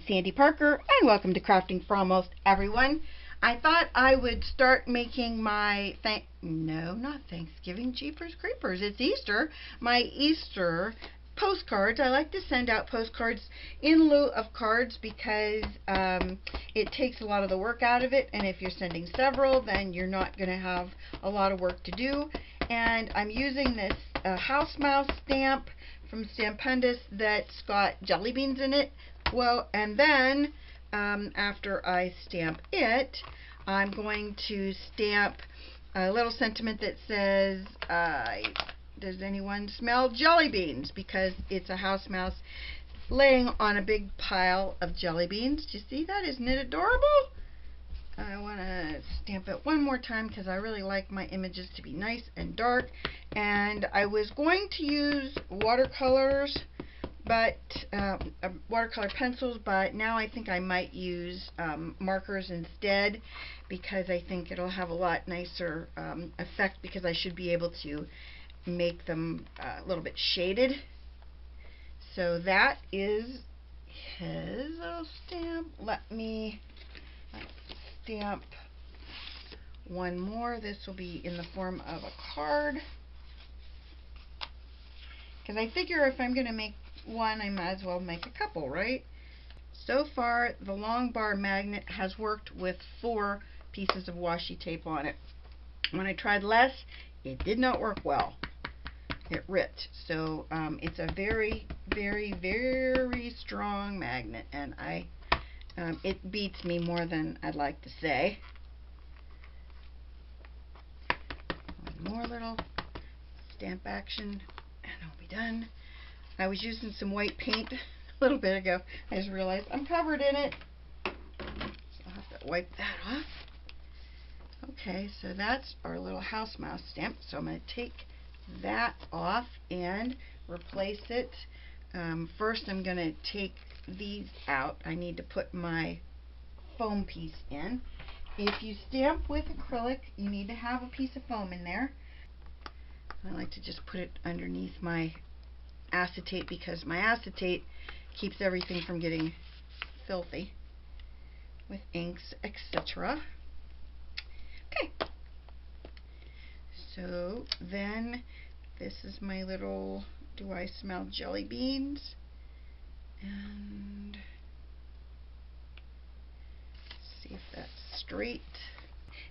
Sandy Parker, and welcome to Crafting for Almost Everyone. I thought I would start making my not Thanksgiving, Jeepers Creepers, it's Easter. My Easter postcards. I like to send out postcards in lieu of cards because it takes a lot of the work out of it, and if you're sending several, then you're not going to have a lot of work to do. And I'm using this house mouse stamp from Stampendous that's got jelly beans in it. Well, and then after I stamp it, I'm going to stamp a little sentiment that says, does anyone smell jelly beans? Because it's a house mouse laying on a big pile of jelly beans. Do you see that? Isn't it adorable? I want to stamp it one more time because I really like my images to be nice and dark. And I was going to use watercolors, but watercolor pencils, but now I think I might use markers instead, because I think it'll have a lot nicer effect, because I should be able to make them a little bit shaded. So that is his little stamp. Let me stamp one more. This will be in the form of a card, because I figure if I'm going to make one, I might as well make a couple, right? So far, the long bar magnet has worked with 4 pieces of washi tape on it. When I tried less, it did not work well. It ripped. So it's a very, very, very strong magnet, and it beats me more than I'd like to say. One more little stamp action, and I'll be done. I was using some white paint a little bit ago. I just realized I'm covered in it, so I'll have to wipe that off. Okay, so that's our little house mouse stamp. So I'm going to take that off and replace it. First, I'm going to take these out. I need to put my foam piece in. If you stamp with acrylic, you need to have a piece of foam in there. I like to just put it underneath my acetate, because my acetate keeps everything from getting filthy with inks, etc. Okay, so then this is my little Do I Smell Jelly Beans, and see if that's straight.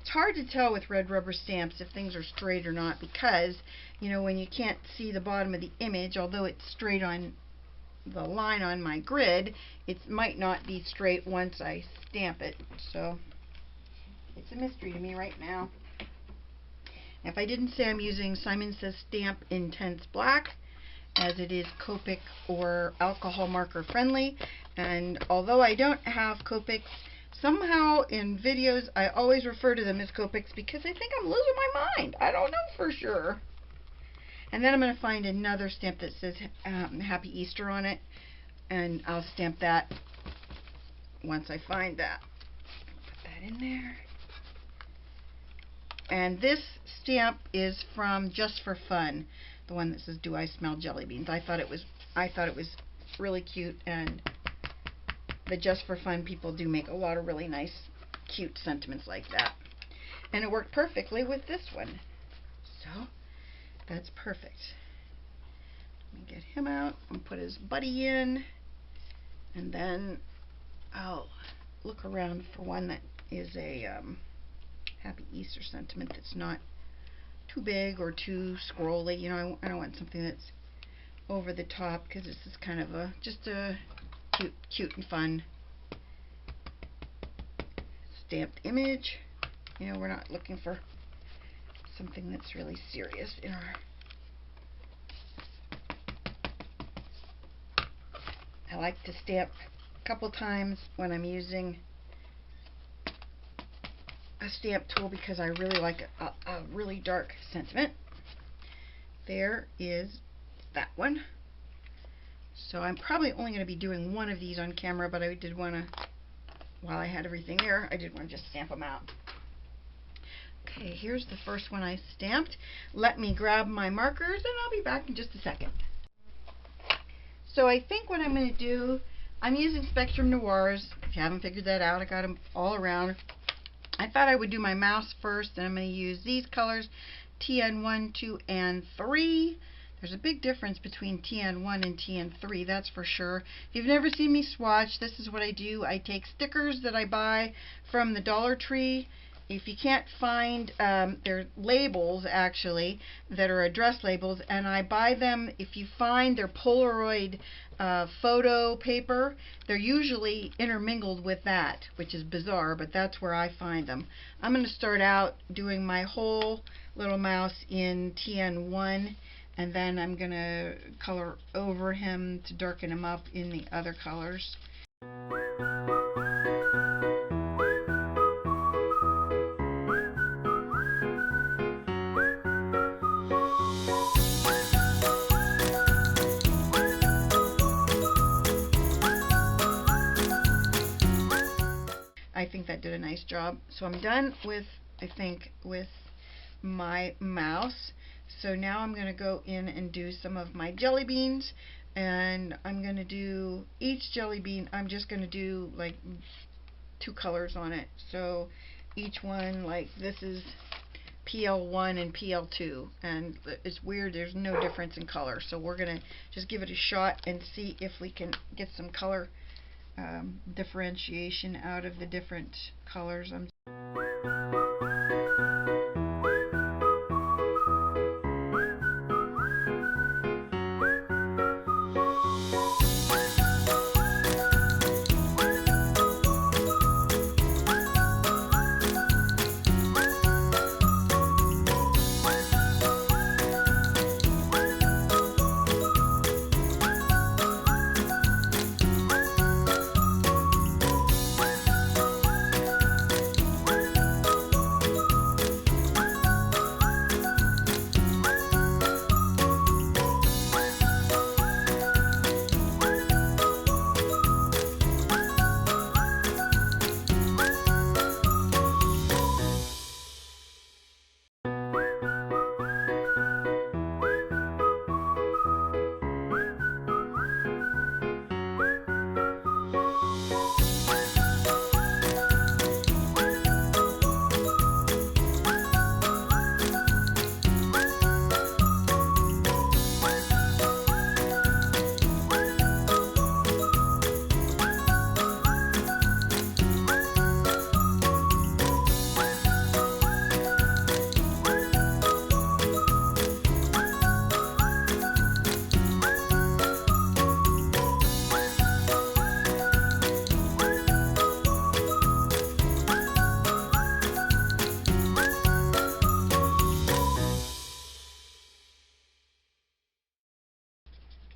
It's hard to tell with red rubber stamps if things are straight or not, because, you know, when you can't see the bottom of the image, although it's straight on the line on my grid, it might not be straight once I stamp it. So it's a mystery to me right now. If I didn't say, I'm using Simon Says Stamp Intense Black, as it is Copic or alcohol marker friendly. And although I don't have Copics, somehow in videos I always refer to them as Copics, because I think I'm losing my mind. I don't know for sure. And then I'm going to find another stamp that says Happy Easter on it, and I'll stamp that once I find that. Put that in there. And this stamp is from Just for Fun, the one that says Do I Smell Jelly Beans. I thought it was really cute, and the Just for Fun people do make a lot of really nice, cute sentiments like that. And it worked perfectly with this one. So that's perfect. Let me get him out and put his buddy in, and then I'll look around for one that is a Happy Easter sentiment that's not too big or too scrolly. You know, I don't want something that's over the top, because this is kind of just a cute and fun stamped image. You know, we're not looking for something that's really serious in our... I like to stamp a couple times when I'm using a stamp tool, because I really like a really dark sentiment. There is that one. So I'm probably only going to be doing one of these on camera, but I did want to, while I had everything there, I did want to just stamp them out. Okay, here's the first one I stamped. Let me grab my markers and I'll be back in just a second. So I think what I'm going to do, I'm using Spectrum Noirs. If you haven't figured that out, I got them all around. I thought I would do my mouse first, and I'm going to use these colors, TN1, 2, and 3. There's a big difference between TN1 and TN3, that's for sure. If you've never seen me swatch, this is what I do. I take stickers that I buy from the Dollar Tree. If you can't find, they're labels actually that are address labels, and I buy them. If you find their Polaroid photo paper, they're usually intermingled with that, which is bizarre, but that's where I find them. I'm going to start out doing my whole little mouse in TN1, and then I'm going to color over him to darken him up in the other colors. I think that did a nice job. So I'm done with, I think, with my mouse. So now I'm going to go in and do some of my jelly beans, and I'm going to do each jelly bean, I'm just going to do like 2 colors on it. So each one, like this is PL1 and PL2, and it's weird, there's no difference in color. So we're going to just give it a shot and see if we can get some color differentiation out of the different colors.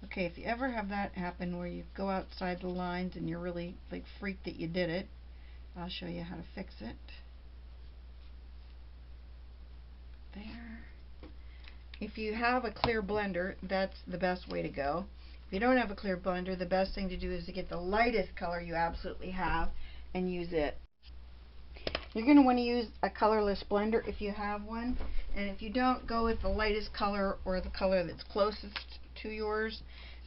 Okay, if you ever have that happen where you go outside the lines and you're really like freaked that you did it, I'll show you how to fix it. There. If you have a clear blender, that's the best way to go. If you don't have a clear blender, the best thing to do is to get the lightest color you absolutely have and use it. You're going to want to use a colorless blender if you have one, and if you don't, go with the lightest color or the color that's closest to yours.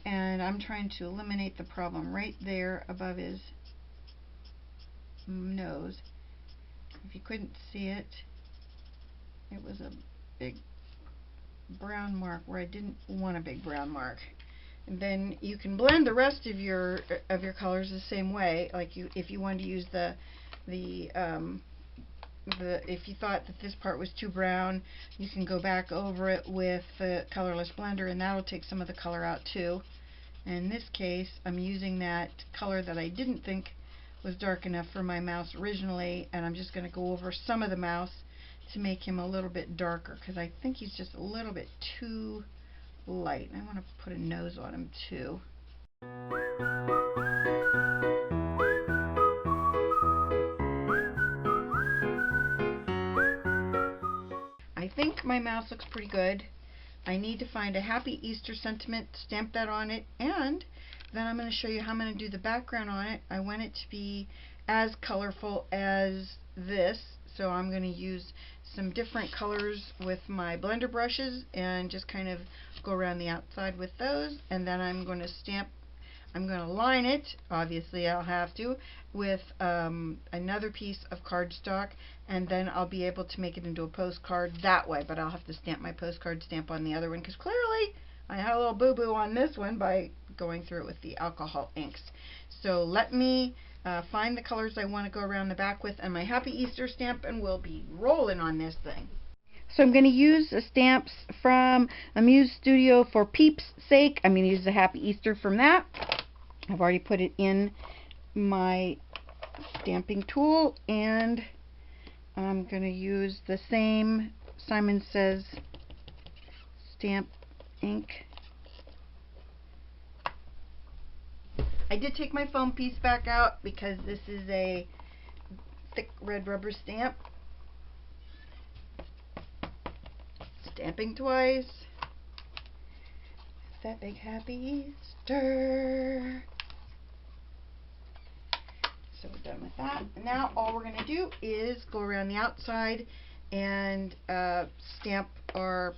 And I'm trying to eliminate the problem right there above his nose. If you couldn't see it, it was a big brown mark where I didn't want a big brown mark. And then you can blend the rest of your colors the same way. Like if you wanted to use if you thought that this part was too brown, you can go back over it with the colorless blender, and that'll take some of the color out too. In this case, I'm using that color that I didn't think was dark enough for my mouse originally, and I'm just going to go over some of the mouse to make him a little bit darker, because I think he's just a little bit too light. I want to put a nose on him too. I think my mouse looks pretty good. I need to find a Happy Easter sentiment, stamp that on it, and then I'm going to show you how I'm going to do the background on it. I want it to be as colorful as this, so I'm going to use some different colors with my blender brushes and just kind of go around the outside with those, and then I'm going to stamp I'm going to line it, obviously I'll have to, with another piece of cardstock, and then I'll be able to make it into a postcard that way, but I'll have to stamp my postcard stamp on the other one, because clearly I had a little boo-boo on this one by going through it with the alcohol inks. So let me find the colors I want to go around the back with and my Happy Easter stamp, and we'll be rolling on this thing. So I'm going to use the stamps from Amuse Studio For Peep Sake. I'm going to use the Happy Easter from that. I've already put it in my stamping tool, and I'm going to use the same Simon Says stamp ink. I did take my foam piece back out because this is a thick red rubber stamp. Stamping twice. That big Happy Easter. So we're done with that. And now all we're going to do is go around the outside and stamp our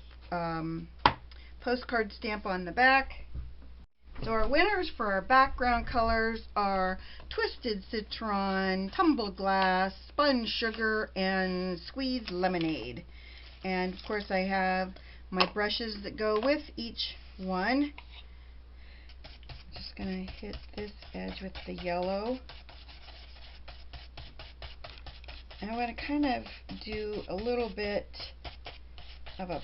postcard stamp on the back. So our winners for our background colors are Twisted Citron, Tumbled Glass, Spun Sugar, and Squeezed Lemonade. And of course I have my brushes that go with each one. I'm just going to hit this edge with the yellow. And I'm going to kind of do a little bit of a,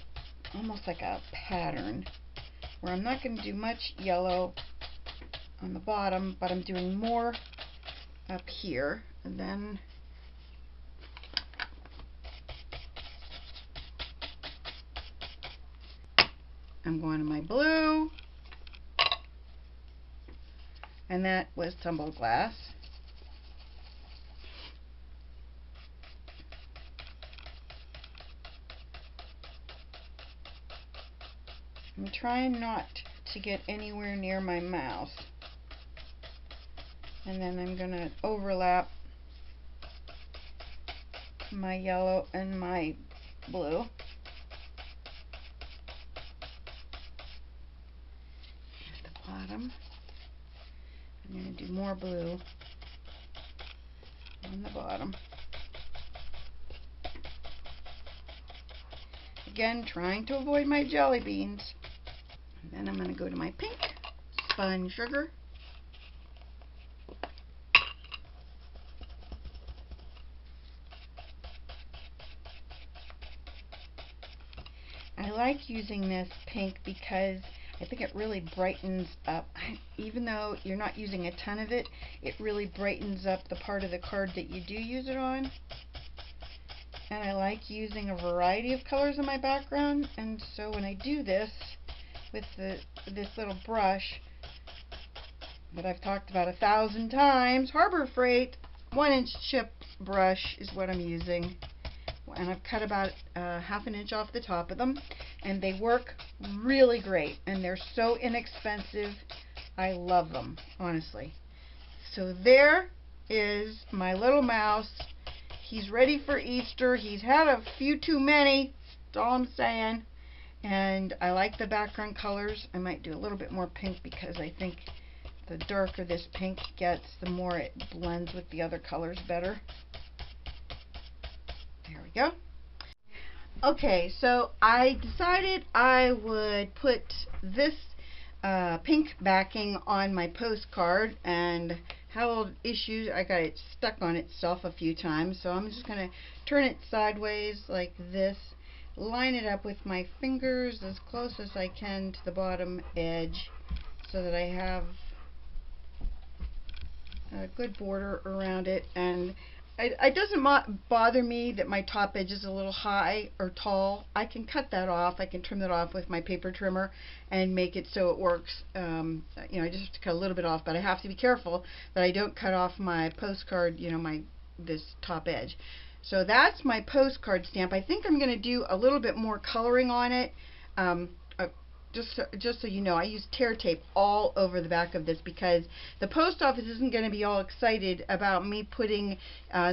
almost like a pattern, where I'm not going to do much yellow on the bottom, but I'm doing more up here. And then I'm going to my blue, and that was Tumbled Glass. I'm trying not to get anywhere near my mouse. And then I'm going to overlap my yellow and my blue. At the bottom, I'm going to do more blue on the bottom. Again, trying to avoid my jelly beans. And then I'm going to go to my pink Spun Sugar. I like using this pink because I think it really brightens up. Even though you're not using a ton of it, it really brightens up the part of the card that you do use it on. And I like using a variety of colors in my background, and so when I do this with this little brush that I've talked about 1,000 times, Harbor Freight 1-inch chip brush is what I'm using, and I've cut about ½ inch off the top of them, and they work really great, and they're so inexpensive. I love them, honestly. So there is my little mouse. He's ready for Easter. He's had a few too many, that's all I'm saying. And I like the background colors. I might do a little bit more pink because I think the darker this pink gets, the more it blends with the other colors better. There we go. Okay, so I decided I would put this pink backing on my postcard, and had a little issues. I got it stuck on itself a few times, so I'm just going to turn it sideways like this, line it up with my fingers as close as I can to the bottom edge so that I have a good border around it. And it doesn't bother me that my top edge is a little high or tall. I can cut that off. I can trim that off with my paper trimmer and make it so it works. You know, I just have to cut a little bit off, but I have to be careful that I don't cut off my postcard, you know, this top edge. So that's my postcard stamp. I think I'm going to do a little bit more coloring on it. Just so you know, I use tear tape all over the back of this because the post office isn't going to be all excited about me putting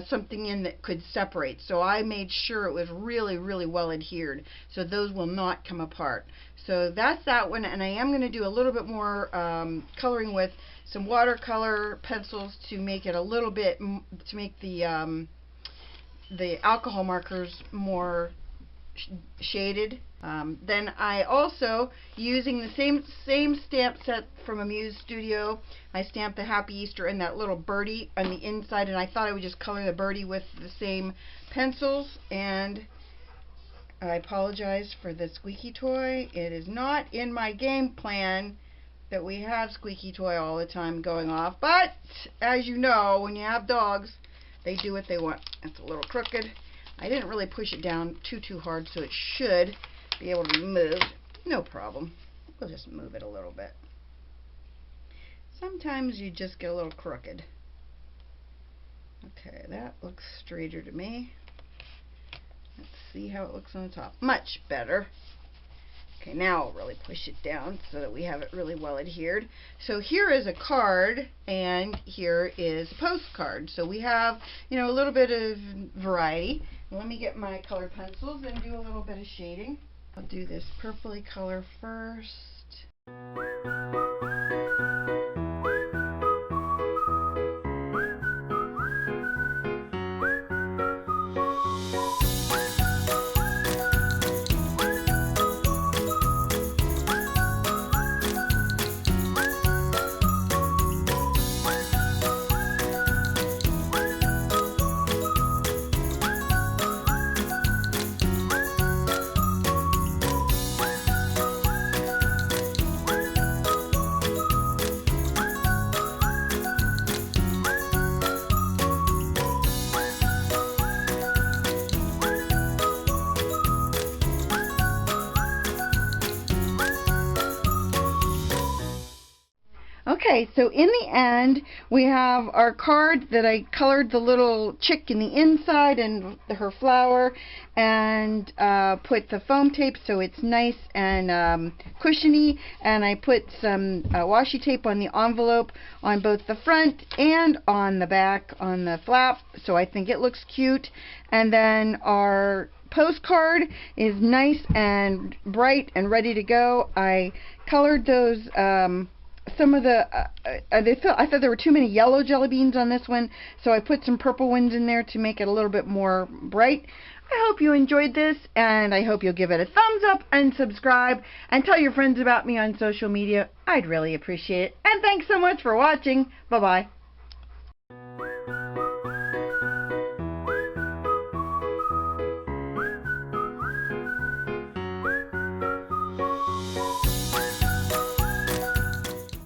something in that could separate. So I made sure it was really, really well adhered, so those will not come apart. So that's that one, and I am going to do a little bit more coloring with some watercolor pencils to make it a little bit, to make the alcohol markers more shaded. Then I also, using the same stamp set from Amuse Studio, I stamped the Happy Easter and that little birdie on the inside, and I thought I would just color the birdie with the same pencils. And I apologize for the squeaky toy. It is not in my game plan that we have squeaky toy all the time going off, but as you know, when you have dogs, they do what they want. It's a little crooked. I didn't really push it down too hard, so it should be able to be moved. No problem. We'll just move it a little bit. Sometimes you just get a little crooked. Okay, that looks straighter to me. Let's see how it looks on the top. Much better. Okay, now I'll really push it down so that we have it really well adhered. So here is a card, and here is a postcard. So we have, you know, a little bit of variety. Let me get my colored pencils and do a little bit of shading. I'll do this purpley color first. Okay, so in the end, we have our card that I colored the little chick in the inside and her flower, and put the foam tape so it's nice and cushiony, and I put some washi tape on the envelope on both the front and on the back on the flap, so I think it looks cute. And then our postcard is nice and bright and ready to go. I colored those some of the I thought there were too many yellow jelly beans on this one, so I put some purple ones in there to make it a little bit more bright. I hope you enjoyed this, and I hope you'll give it a thumbs up and subscribe and tell your friends about me on social media. I'd really appreciate it. And thanks so much for watching. Bye-bye.